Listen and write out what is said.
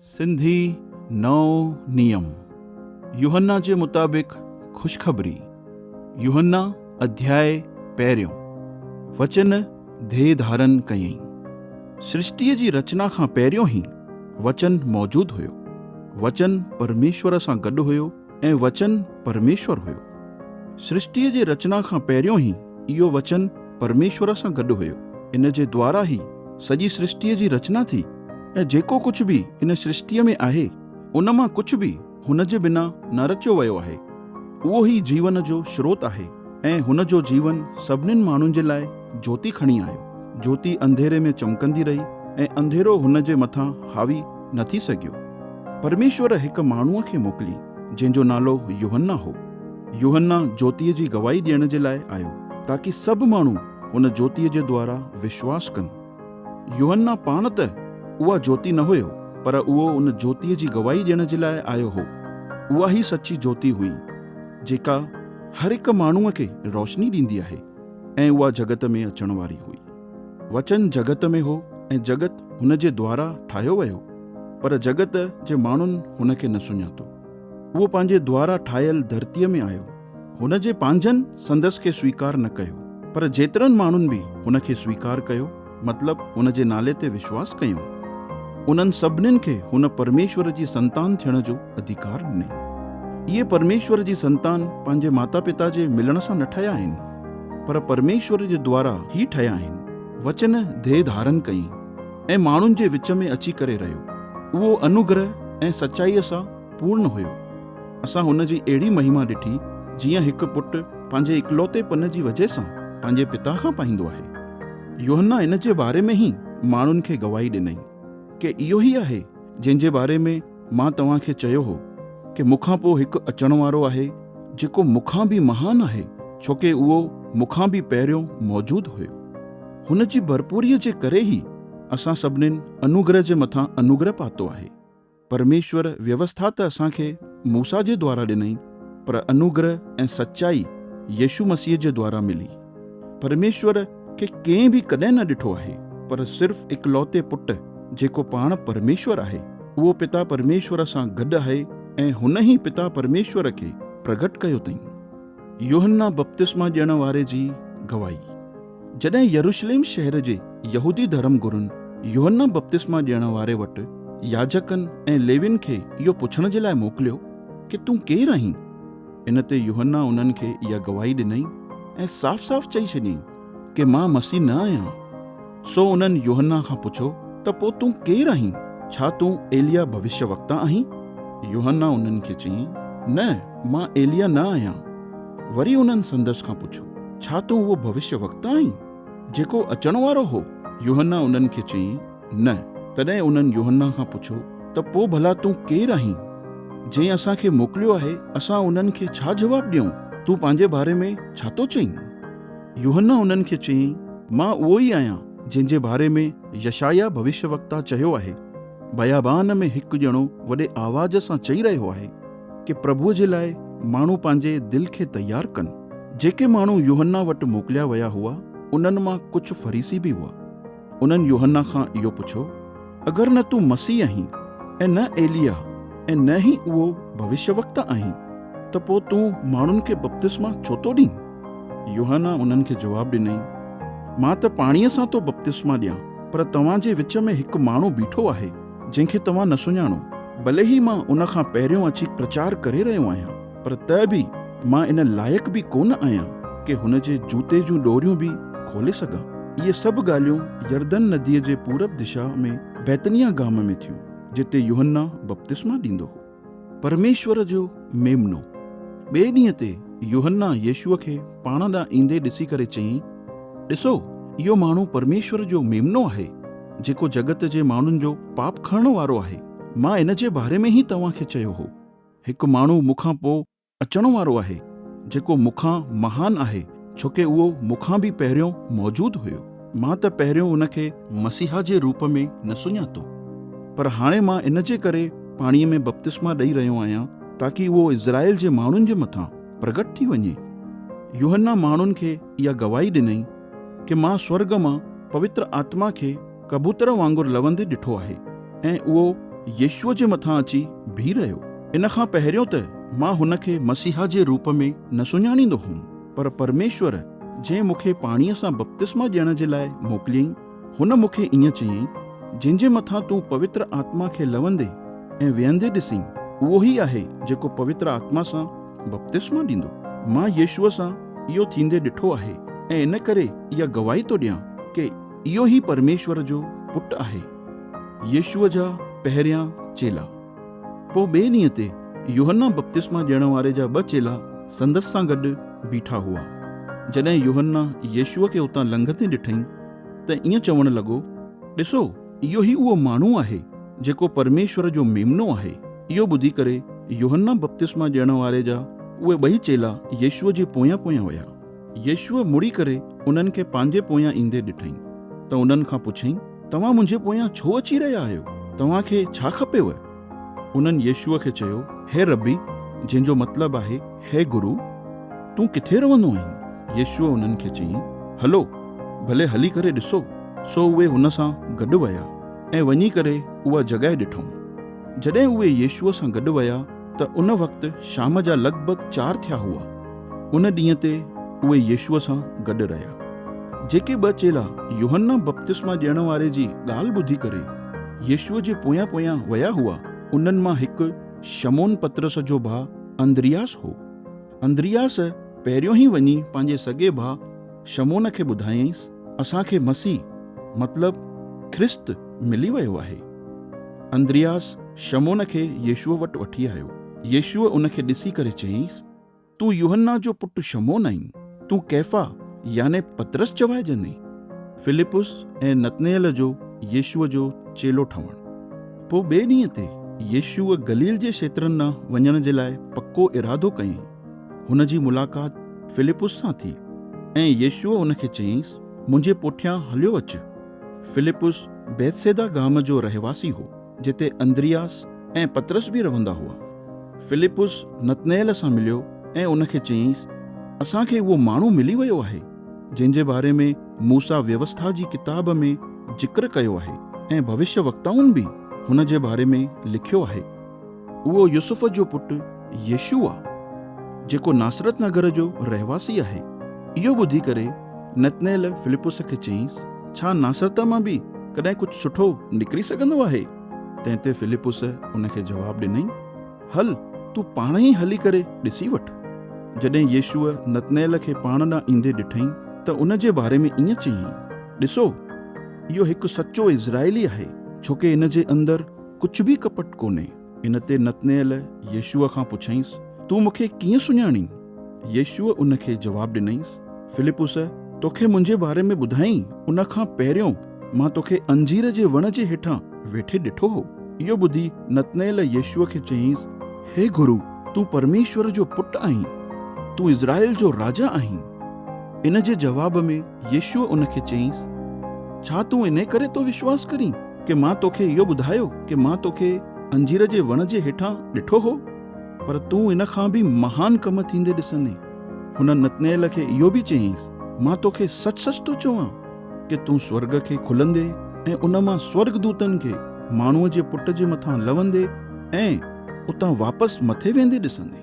सिंधी नओं नियम। यूहन्ना जे मुताबिक़ ख़ुशख़बरी। यूहन्ना अध्याय पहिरियों। वचन देह धारण कयईं। सृष्टिअ जी रचना खां पहिरियों ई वचन मौजूदु हुयो। वचन परमेश्वर सां गॾु हुयो ऐं वचन परमेश्वर हुयो। सृष्टिअ जे रचना खां पहिरियों ई इहो वचन परमेश्वर सां गॾु हुयो। इन जे द्वारा ई सॼी सृष्टिअ जी रचना थी ऐं जेको कुझु बि इन सृष्टिअ में आहे उन मां कुझु बि हुन जे बिना न रचियो वियो आहे। उहो ई जीवन जो स्रोत आहे ऐं हुन जो जीवन सभिनीनि माण्हुनि जे लाइ ज्योति खणी आयो। ज्योति अंधेरे में चमकंदी रही ऐं अंधेरो हुन जे मथां हावी न थी सघियो। परमेश्वर हिकु माण्हूअ खे मोकिली जंहिंजो नालो यूहन्ना हो। यूहन्ना ज्योतिअ जी गवाही ॾियण जे लाइ आयो ताकि सभु माण्हू हुन ज्योतिअ जे द्वारा विश्वास कनि। यूहन्ना पाण त उहा ज्योति न हुयो, पर उहो उन ज्योतिअ जी गवाही ॾियण जे लाइ आयो हो। उहा ई सची ज्योति हुई जेका हर हिकु माण्हूअ खे रोशनी ॾींदी आहे ऐं उहा जगत में अचण वारी हुई। वचन जगत में हो ऐं जगत हुन जे द्वारा ठाहियो वियो, पर जगत जे माण्हुनि हुन खे न सुञातो। उहो पंहिंजे द्वारा ठाहियल धरतीअ में आयो। हुन जे पंहिंजनि संदसि खे स्वीकार न कयो, पर जेतिरनि माण्हुनि बि हुन खे स्वीकार कयो, मतिलबु हुन जे नाले ते विश्वास कयो, उन्हनि सभिनीनि खे हुन परमेश्वर जी संतान थियण जो अधिकार ॾिनई। इहे परमेश्वर जी संतान पंहिंजे माता पिता जे मिलण सां न ठहिया आहिनि, पर परमेश्वर जे द्वारा ई ठहिया आहिनि। वचन देह धारण कयईं ऐं माण्हुनि जे विच में अची करे रहियो। उहो अनुग्रह ऐं सचाईअ सां पूर्ण हुयो। असां हुन जी अहिड़ी महिमा ॾिठी जीअं हिकु पुटु पंहिंजे इकलौतेपन जी वजह सां पंहिंजे पिता खां पाईंदो आहे। यूहन्ना इन जे बारे में ई माण्हुनि खे गवाही ॾिनई कि इहो ई आहे जंहिंजे बारे में मां तव्हांखे चयो हो कि मूंखां पोइ हिकु अचण वारो आहे जेको मूंखां बि महान आहे, छोकी उहो मूंखां बि पहिरियों मौजूदु हुयो। हुन जी भरपूरीअ जे करे ई असां सभिनीनि अनुग्रह जे मथां अनुग्रह पातो आहे। परमेश्वर व्यवस्था त असांखे मूसा जे द्वारा ॾिनई, पर अनुग्रह ऐं सचाई यीशु मसीह जे द्वारा मिली। परमेश्वर खे कंहिं बि कॾहिं न ॾिठो आहे, पर सिर्फ़ु इकलौते पुटु जेको पाण परमेश्वर आहे, उहो पिता परमेश्वर सां गॾु आहे ऐं हुन ई पिता परमेश्वर खे प्रगट कयो अथई। यूहन्ना बपतिस्मा ॾियण वारे जी गवाही। जॾहिं यरूशलेम शहर जे यहूदी धर्म गुरुनि यूहन्ना बपतिस्मा ॾियण वारे वटि याजकनि ऐं लेवियुनि खे इहो पुछण जे लाइ मोकिलियो कि तूं केरु आहीं, इन ते यूहन्ना उन्हनि खे इहा गवाही ॾिनई ऐं साफ़ साफ़ चई छॾियईं कि मां मसीह न आहियां। सो उन्हनि यूहन्ना खां पुछो त पोइ तूं केरु आहीं? छा तूं एलिया भविष्यवक्ता आहीं? यूहन्ना उन्हनि खे चयईं, न, मां एलिया न आहियां। वरी उन्हनि संदसि खां पुछो, छा तूं उहो भविष्यवक्ता आहीं जेको अचण वारो हो? यूहन्ना उन्हनि खे चयईं, न। तॾहिं उन्हनि यूहन्ना खां पुछो त पोइ भला तूं केरु आहीं? जंहिं असांखे मोकिलियो आहे असां उन्हनि खे छा जवाबु ॾियूं? तूं पंहिंजे बारे में छा थो चईं? यूहन्ना उन्हनि खे चयईं, मां उहो ई आहियां जंहिंजे बारे में यशाया भविष्यवक्ता चयो आहे। बयाबान में हिकु ॼणो वॾे आवाज़ सां चई रहियो आहे कि प्रभुअ जे लाइ माण्हू पंहिंजे दिलि खे तयारु कनि। जेके माण्हू यूहन्ना वटि मोकिलिया विया हुआ उन्हनि मां कुझु फरीसी बि हुआ। उन्हनि यूहन्ना खां इहो पुछो, अगरि न तूं मसीह आहीं ऐं न एलिया ऐं न ई उहो भविष्यवक्ता आहीं, त पोइ तूं माण्हुनि खे बपतिस्मा छो थो ॾीं? यूहन्ना उन्हनि खे जवाबु ॾिनई, मां त पाणीअ सां थो बपतिस्मा ॾियां, पर तव्हां जे विच में हिकु माण्हू बीठो आहे जंहिंखे तव्हां न सुञाणो। भले ई मां उन खां पहिरियों अची प्रचार करे रहियो आहियां, पर त बि मां इन लाइक़ु बि कोन आहियां कि हुन जे जूते जूं डोरियूं बि खोले सघां। इहे सभु ॻाल्हियूं यरदन नदीअ जे पूरब दिशा में बैतनिया गाम में थियूं, जिते यूहन्ना बपतिस्मा ॾींदो हो। परमेश्वर जो मेमनो। ॿिए ॾींहं ते यूहन्ना यीशुअ खे पाण ॾांहुं ईंदे ॾिसी करे चयईं, ॾिसो, इहो माण्हू परमेश्वर जो मेमनो आहे जेको जगत जे माण्हुनि जो पाप खणण वारो आहे। मां इन जे बारे में ई तव्हांखे चयो हो, हिकु माण्हू मूंखां पोइ अचण वारो आहे जेको मूंखां महान आहे, छोकी उहो मूंखां बि पहिरियों मौजूदु हुयो। मां त पहिरियों उन खे मसीहा जे रूप में न सुञातो, पर हाणे मां इन जे करे पाणीअ में बपतिस्मा ॾेई रहियो आहियां ताकि उहो इज़राइल जे माण्हुनि जे मथां प्रगट थी वञे। यूहन्ना माण्हुनि खे इहा गवाही ॾिनई कि मां स्वर्ग मां पवित्र आत्मा खे कबूतर वांगुरु लवंदे ॾिठो आहे ऐं उहो यीशुअ जे मथां अची बीह रहियो। इन खां पहिरियों त मां हुन खे मसीहा जे रूप में न सुञाणींदो हुउमि, पर परमेश्वर जंहिं मूंखे पाणीअ सां बपतिस्मा ॾियण जे लाइ मोकिलियईं, हुन मूंखे ईअं चयईं, जंहिंजे मथां तूं पवित्र आत्मा खे लवंदे ऐं वेहंदे ॾिसीं, उहो ई आहे जेको पवित्र आत्मा सां बपतिस्मा ॾींदो। मां यीशुअ सां इहो थींदे ॾिठो आहे ऐं इन करे इहा गवाही थो ॾियां कि इहो ई परमेश्वर जो पुटु आहे। यीशुअ जा पहिरियां चेला। पोइ ॿिए ॾींहं ते यूहन्ना बपतिस्मा ॾियण वारे जा 2 चेला संदसि सां गॾु बीठा हुआ। जॾहिं यूहन्ना यीशुअ खे उतां लंघंदे ॾिठईं त ईअं चवणु लॻो, ॾिसो, इहो ई उहो माण्हू आहे जेको परमेश्वर जो मेमनो आहे। इहो ॿुधी करे यूहन्ना बपतिस्मा ॾियण वारे जा उहे 2 चेला यीशुअ जे पोयां पोयां विया। यीशुअ मुड़ी करे उन्हनि खे पंहिंजे पोयां ईंदे ॾिठईं त उन्हनि खां पुछईं, तव्हां मुंहिंजे पोयां छो अची रहिया आहियो? तव्हांखे छा खपेव? उन्हनि यीशुअ खे चयो, हे रब्बी, जंहिंजो मतिलबु आहे हे गुरु, तूं किथे रहंदो आहीं? यीशुअ उन्हनि खे चयईं, हलो भले हली करे ॾिसो। सो उहे हुन सां गॾु विया ऐं वञी करे उहा जॻहि ॾिठऊं। जॾहिं उहे यीशुअ सां गॾु विया त उन वक़्तु शाम जा लॻभॻि 4 थिया हुआ। उन ॾींहं ते उहे यीशुअ सां गॾु रहिया। जेके 2 चेला यूहन्ना बपतिस्मा ॾियण वारे जी ॻाल्हि ॿुधी करे यीशुअ जे पोयां पोयां विया हुआ, उन्हनि मां हिकु शमौन पतरस जो भाउ अंद्रियास हो। अंद्रियास पहिरियों ई वञी पंहिंजे सॻे भाउ शमौन खे ॿुधायईंसि, असांखे मसीह मतिलबु ख्रिस्त मिली वियो आहे। अंद्रियास शमौन खे यीशुअ वटि वठी आयो। यीशुअ उन खे ॾिसी करे चयईंसि, तूं यूहन्ना जो पुटु शमौन आहीं, तूं कैफा याने पतरस चवाइजंदे। फिलिपुस ऐं नतनएल जो यीशुअ जो चेलो ठहणु। पोइ ॿिए ॾींहं ते यीशुअ गलील जे क्षेत्रनि न वञण जे लाइ पको इरादो कयईं। हुन जी मुलाक़ात फिलिपुस सां थी ऐं यीशुअ उन खे चयईंसि, मुंहिंजे पुठियां हलियो अचु। फिलिपुस बैतसैदा गाम जो रहवासी हो, जिते अंद्रियास ऐं पतरस बि रहंदा हुआ। फिलिपुस नतनएल सां मिलियो ऐं उन खे चयईंसि, असांखे उहो माण्हू मिली वियो आहे जंहिंजे बारे में मूसा व्यवस्था जी किताब में जिक्र कयो आहे ऐं भविष्य वक्ताउनि बि हुन जे बारे में लिखियो आहे। उहो यूसुफ जो पुटु यीशु आहे, जेको नासरत नगर जो रहवासी आहे। इहो ॿुधी करे नतनएल फिलिपुस खे चयईंसि, छा नासरत मां बि कॾहिं कुझु सुठो निकिरी सघंदो आहे? तंहिं ते फिलिपुस उन खे जवाबु ॾिनई, हल तूं पाण ई हली करे ॾिसी वठि। जॾहिं यीशुअ नतनएल खे पाण ॾांहुं ईंदे ॾिठईं त उन जे बारे में ईअं चयईं, ॾिसो, इहो हिकु सचो इज़राइली आहे, छोकी इन जे अंदरि कुझु बि कपट कोन्हे। इन ते नतनएल यीशुअ खां पुछईंसि, तूं मूंखे कीअं सुञाणी? यीशुअ उन खे जवाबु ॾिनईंसि, फिलिपुस, तोखे मुंहिंजे बारे में ॿुधाईं उन खां पहिरियों मां तोखे अंजीर जे वण जे हेठां वेठे ॾिठो हो। इहो ॿुधी नतनएल यीशुअ खे चयईंसि, हे गुरु, तूं परमेश्वर जो पुटु आहीं, तूं इज़राइल जो राजा आहीं। इन जे जवाब में यीशुअ उन खे चयईंसि, छा तूं इन करे तो विश्वास करीं कि मां तोखे इहो ॿुधायो कि मां तोखे अंजीर जे वण जे हेठां ॾिठो हो? पर तूं इन खां बि महान कम थींदे ॾिसंदे। हुन नतनएल खे इहो बि चयईंसि, मां तोखे सच सच थो चवां कि तूं स्वर्ग खे खुलंदे ऐं उन मां स्वर्गदूतनि खे माण्हूअ जे पुट जे मथां लवंदे ऐं उतां वापसि मथे वेंदे ॾिसंदे।